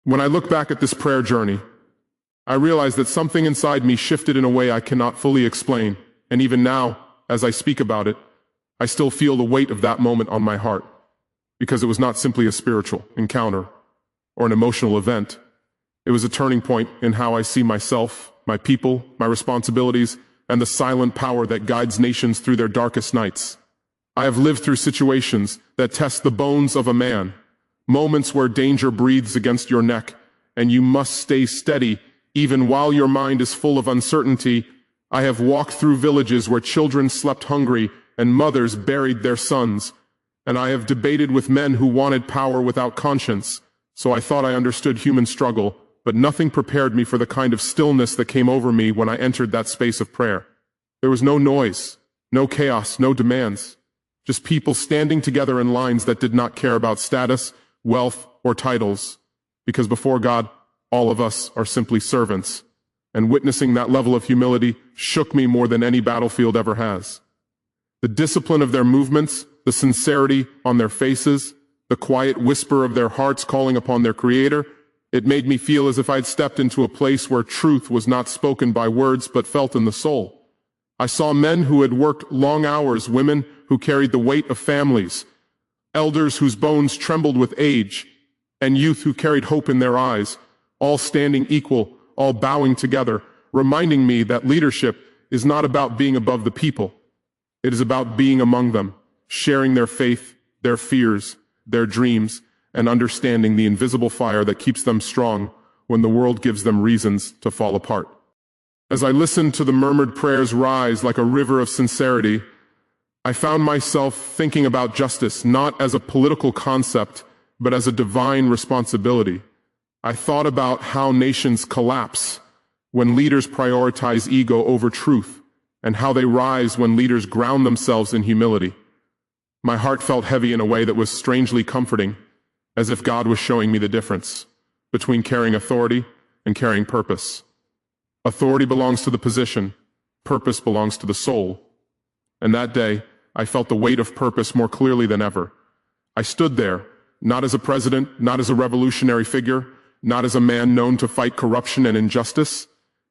When I look back at this prayer journey, I realize that something inside me shifted in a way I cannot fully explain, and even now, as I speak about it, I still feel the weight of that moment on my heart, because it was not simply a spiritual encounter or an emotional event. It was a turning point in how I see myself, my people, my responsibilities, and the silent power that guides nations through their darkest nights. I have lived through situations that test the bones of a man, moments where danger breathes against your neck, and you must stay steady even while your mind is full of uncertainty. I have walked through villages where children slept hungry and mothers buried their sons, and I have debated with men who wanted power without conscience, so I thought I understood human struggle, but nothing prepared me for the kind of stillness that came over me when I entered that space of prayer. There was no noise, no chaos, no demands, just people standing together in lines that did not care about status, wealth, or titles, because before God, all of us are simply servants, and witnessing that level of humility shook me more than any battlefield ever has. The discipline of their movements, the sincerity on their faces, the quiet whisper of their hearts calling upon their Creator, it made me feel as if I'd stepped into a place where truth was not spoken by words but felt in the soul. I saw men who had worked long hours, women who carried the weight of families, elders whose bones trembled with age, and youth who carried hope in their eyes, all standing equal, all bowing together, reminding me that leadership is not about being above the people. It is about being among them, sharing their faith, their fears, their dreams, and understanding the invisible fire that keeps them strong when the world gives them reasons to fall apart. As I listened to the murmured prayers rise like a river of sincerity, I found myself thinking about justice not as a political concept, but as a divine responsibility. I thought about how nations collapse when leaders prioritize ego over truth, and how they rise when leaders ground themselves in humility. My heart felt heavy in a way that was strangely comforting, as if God was showing me the difference between carrying authority and carrying purpose. Authority belongs to the position, purpose belongs to the soul. And that day, I felt the weight of purpose more clearly than ever. I stood there, not as a president, not as a revolutionary figure, not as a man known to fight corruption and injustice,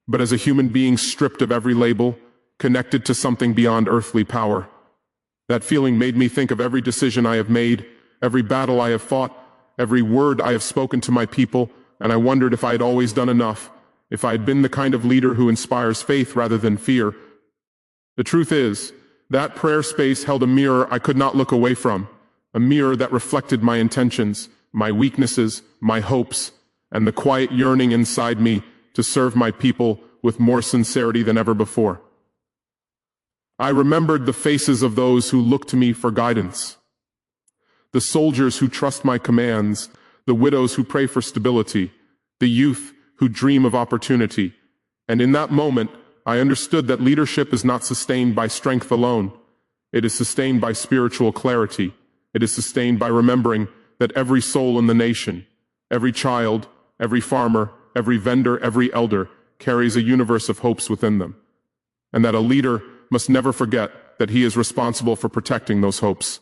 but as a human being stripped of every label, connected to something beyond earthly power. That feeling made me think of every decision I have made, every battle I have fought, every word I have spoken to my people, and I wondered if I had always done enough, if I had been the kind of leader who inspires faith rather than fear. The truth is, that prayer space held a mirror I could not look away from, a mirror that reflected my intentions, my weaknesses, my hopes, and the quiet yearning inside me to serve my people with more sincerity than ever before. I remembered the faces of those who look to me for guidance, the soldiers who trust my commands, the widows who pray for stability, the youth who dream of opportunity. And in that moment, I understood that leadership is not sustained by strength alone. It is sustained by spiritual clarity. It is sustained by remembering that every soul in the nation, every child, every farmer, every vendor, every elder carries a universe of hopes within them, and that a leader must never forget that he is responsible for protecting those hopes.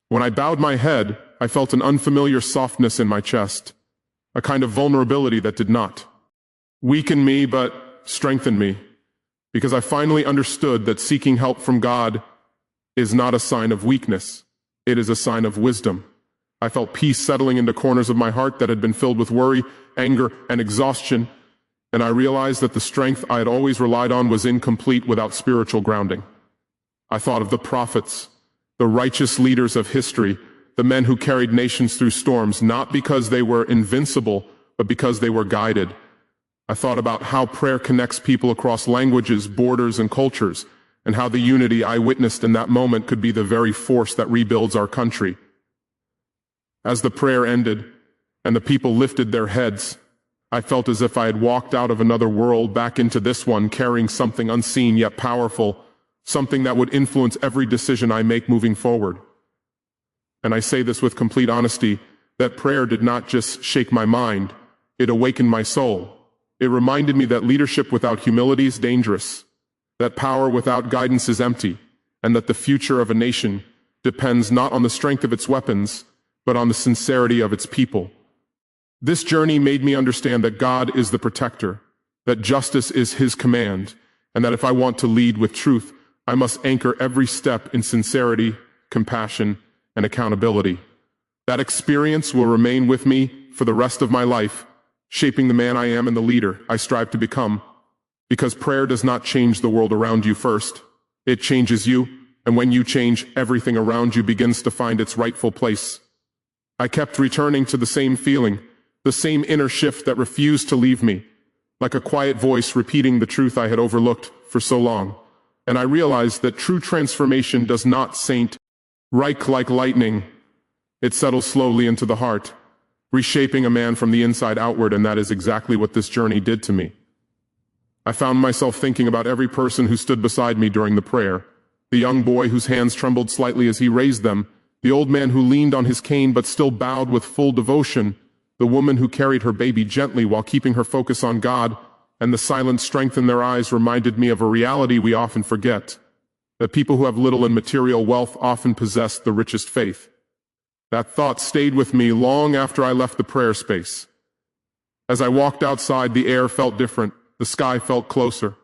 When I bowed my head, I felt an unfamiliar softness in my chest, a kind of vulnerability that did not weaken me but strengthen me, because I finally understood that seeking help from God is not a sign of weakness, it is a sign of wisdom. I felt peace settling into corners of my heart that had been filled with worry, anger, and exhaustion, and I realized that the strength I had always relied on was incomplete without spiritual grounding. I thought of the prophets, the righteous leaders of history, the men who carried nations through storms, not because they were invincible, but because they were guided. I thought about how prayer connects people across languages, borders, and cultures, and how the unity I witnessed in that moment could be the very force that rebuilds our country. As the prayer ended, and the people lifted their heads, I felt as if I had walked out of another world back into this one, carrying something unseen yet powerful, something that would influence every decision I make moving forward. And I say this with complete honesty, that prayer did not just shake my mind, it awakened my soul. It reminded me that leadership without humility is dangerous, that power without guidance is empty, and that the future of a nation depends not on the strength of its weapons, but on the sincerity of its people. This journey made me understand that God is the protector, that justice is His command, and that if I want to lead with truth, I must anchor every step in sincerity, compassion, and accountability. That experience will remain with me for the rest of my life, shaping the man I am and the leader I strive to become. Because prayer does not change the world around you first. It changes you, and when you change, everything around you begins to find its rightful place. I kept returning to the same feeling, the same inner shift that refused to leave me, like a quiet voice repeating the truth I had overlooked for so long. And I realized that true transformation does not strike like lightning. It settles slowly into the heart, reshaping a man from the inside outward, and that is exactly what this journey did to me. I found myself thinking about every person who stood beside me during the prayer, the young boy whose hands trembled slightly as he raised them, the old man who leaned on his cane but still bowed with full devotion, the woman who carried her baby gently while keeping her focus on God, and the silent strength in their eyes reminded me of a reality we often forget, that people who have little in material wealth often possess the richest faith. That thought stayed with me long after I left the prayer space. As I walked outside, the air felt different, the sky felt closer,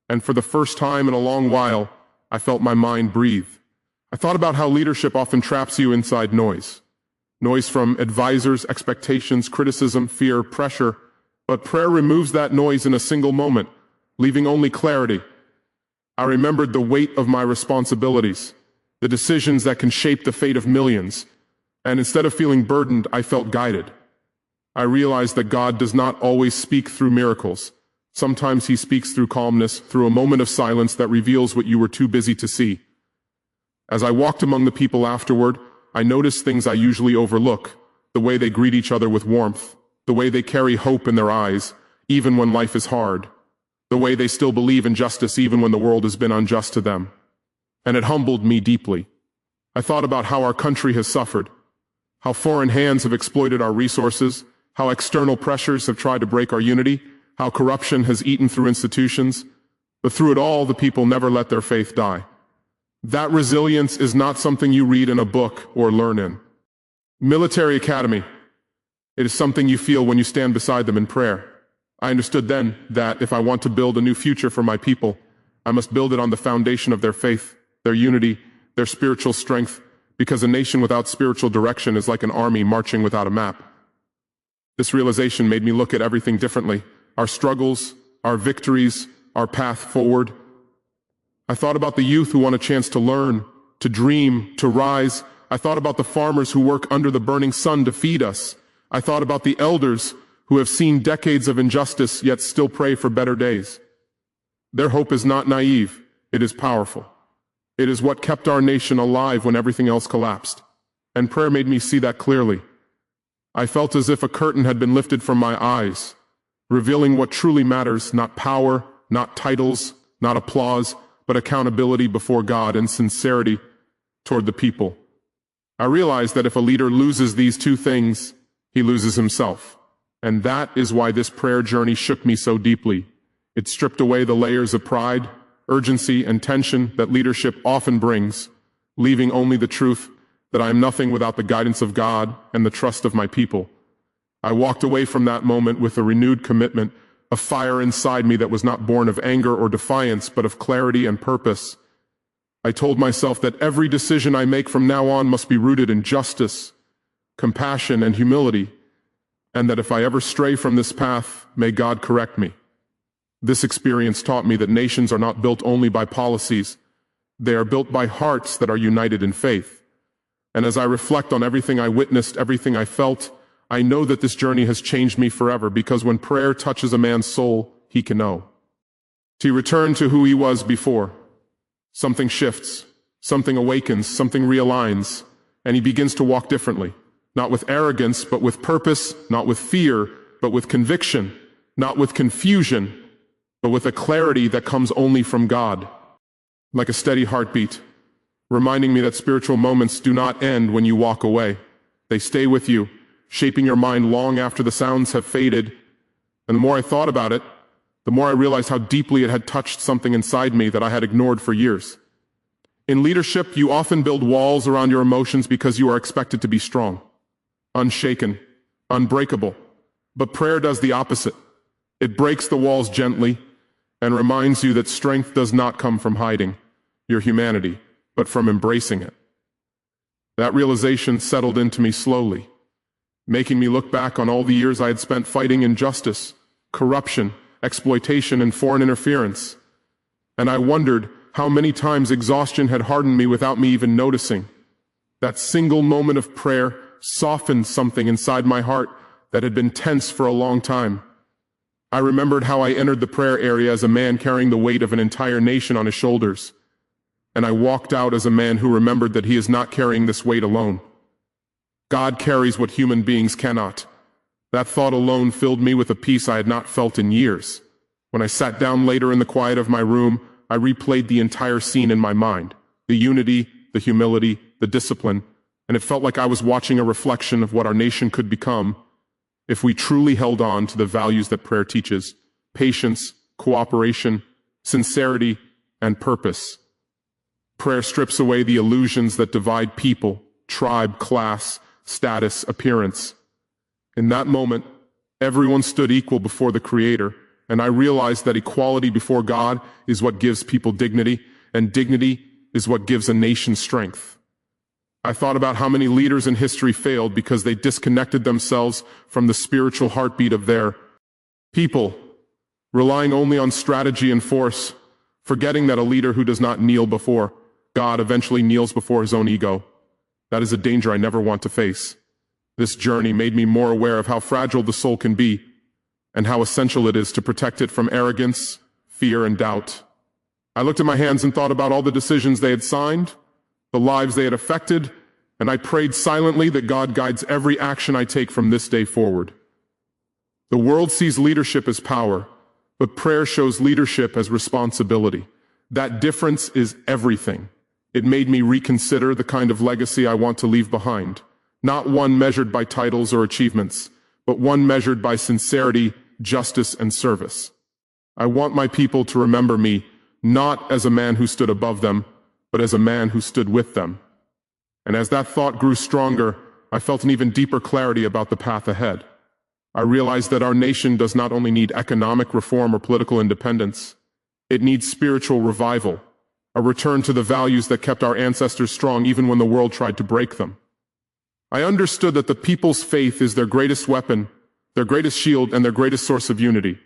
and for the first time in a long while, I felt my mind breathe. I thought about how leadership often traps you inside noise. Noise from advisors, expectations, criticism, fear, pressure, but prayer removes that noise in a single moment, leaving only clarity. I remembered the weight of my responsibilities, the decisions that can shape the fate of millions, and instead of feeling burdened, I felt guided. I realized that God does not always speak through miracles. Sometimes He speaks through calmness, through a moment of silence that reveals what you were too busy to see. As I walked among the people afterward, I noticed things I usually overlook, the way they greet each other with warmth, the way they carry hope in their eyes, even when life is hard, the way they still believe in justice even when the world has been unjust to them. And it humbled me deeply. I thought about how our country has suffered, how foreign hands have exploited our resources, how external pressures have tried to break our unity, how corruption has eaten through institutions, but through it all, the people never let their faith die. That resilience is not something you read in a book or learn in military academy. It is something you feel when you stand beside them in prayer. I understood then that if I want to build a new future for my people, I must build it on the foundation of their faith, their unity, their spiritual strength, because a nation without spiritual direction is like an army marching without a map. This realization made me look at everything differently. Our struggles, our victories, our path forward. I thought about the youth who want a chance to learn, to dream, to rise. I thought about the farmers who work under the burning sun to feed us. I thought about the elders who have seen decades of injustice yet still pray for better days. Their hope is not naive, it is powerful. It is what kept our nation alive when everything else collapsed. And prayer made me see that clearly. I felt as if a curtain had been lifted from my eyes, revealing what truly matters, not power, not titles, not applause, but accountability before God and sincerity toward the people. I realized that if a leader loses these two things, he loses himself. And that is why this prayer journey shook me so deeply. It stripped away the layers of pride, urgency, and tension that leadership often brings, leaving only the truth that I am nothing without the guidance of God and the trust of my people. I walked away from that moment with a renewed commitment, a fire inside me that was not born of anger or defiance, but of clarity and purpose. I told myself that every decision I make from now on must be rooted in justice, compassion, and humility, and that if I ever stray from this path, may God correct me. This experience taught me that nations are not built only by policies. They are built by hearts that are united in faith. And as I reflect on everything I witnessed, everything I felt, I know that this journey has changed me forever, because when prayer touches a man's soul, he can know. To return to who he was before. Something shifts, something awakens, something realigns, and he begins to walk differently. Not with arrogance, but with purpose, not with fear, but with conviction, not with confusion, but with a clarity that comes only from God. Like a steady heartbeat, reminding me that spiritual moments do not end when you walk away. They stay with you, shaping your mind long after the sounds have faded. And the more I thought about it, the more I realized how deeply it had touched something inside me that I had ignored for years. In leadership, you often build walls around your emotions because you are expected to be strong, unshaken, unbreakable. But prayer does the opposite. It breaks the walls gently and reminds you that strength does not come from hiding your humanity, but from embracing it. That realization settled into me slowly, making me look back on all the years I had spent fighting injustice, corruption, exploitation, and foreign interference. And I wondered how many times exhaustion had hardened me without me even noticing. That single moment of prayer softened something inside my heart that had been tense for a long time. I remembered how I entered the prayer area as a man carrying the weight of an entire nation on his shoulders. And I walked out as a man who remembered that he is not carrying this weight alone. God carries what human beings cannot. That thought alone filled me with a peace I had not felt in years. When I sat down later in the quiet of my room, I replayed the entire scene in my mind. The unity, the humility, the discipline, and it felt like I was watching a reflection of what our nation could become if we truly held on to the values that prayer teaches: patience, cooperation, sincerity, and purpose. Prayer strips away the illusions that divide people, tribe, class, status, appearance. In that moment, everyone stood equal before the Creator, and I realized that equality before God is what gives people dignity, and dignity is what gives a nation strength. I thought about how many leaders in history failed because they disconnected themselves from the spiritual heartbeat of their people, relying only on strategy and force, forgetting that a leader who does not kneel before God eventually kneels before his own ego. That is a danger I never want to face. This journey made me more aware of how fragile the soul can be, and how essential it is to protect it from arrogance, fear, and doubt. I looked at my hands and thought about all the decisions they had signed, the lives they had affected, and I prayed silently that God guides every action I take from this day forward. The world sees leadership as power, but prayer shows leadership as responsibility. That difference is everything. It made me reconsider the kind of legacy I want to leave behind, not one measured by titles or achievements, but one measured by sincerity, justice, and service. I want my people to remember me not as a man who stood above them, but as a man who stood with them. And as that thought grew stronger, I felt an even deeper clarity about the path ahead. I realized that our nation does not only need economic reform or political independence, it needs spiritual revival, a return to the values that kept our ancestors strong even when the world tried to break them. I understood that the people's faith is their greatest weapon, their greatest shield, and their greatest source of unity.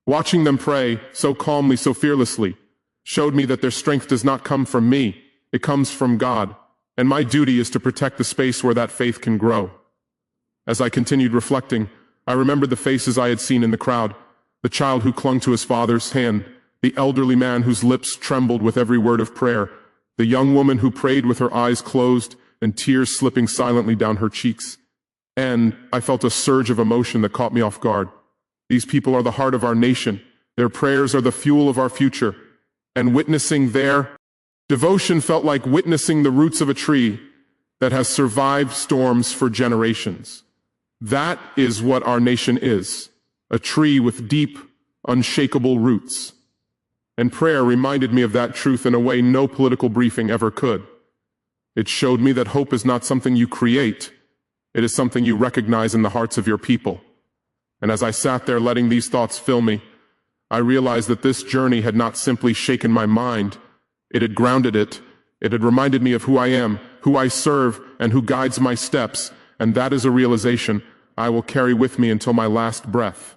Watching them pray, so calmly, so fearlessly, showed me that their strength does not come from me, it comes from God, and my duty is to protect the space where that faith can grow. As I continued reflecting, I remembered the faces I had seen in the crowd, the child who clung to his father's hand, the elderly man whose lips trembled with every word of prayer, the young woman who prayed with her eyes closed and tears slipping silently down her cheeks. And I felt a surge of emotion that caught me off guard. These people are the heart of our nation. Their prayers are the fuel of our future. And witnessing their devotion felt like witnessing the roots of a tree that has survived storms for generations. That is what our nation is, a tree with deep, unshakable roots. And prayer reminded me of that truth in a way no political briefing ever could. It showed me that hope is not something you create. It is something you recognize in the hearts of your people. And as I sat there letting these thoughts fill me, I realized that this journey had not simply shaken my mind. It had grounded it. It had reminded me of who I am, who I serve, and who guides my steps. And that is a realization I will carry with me until my last breath.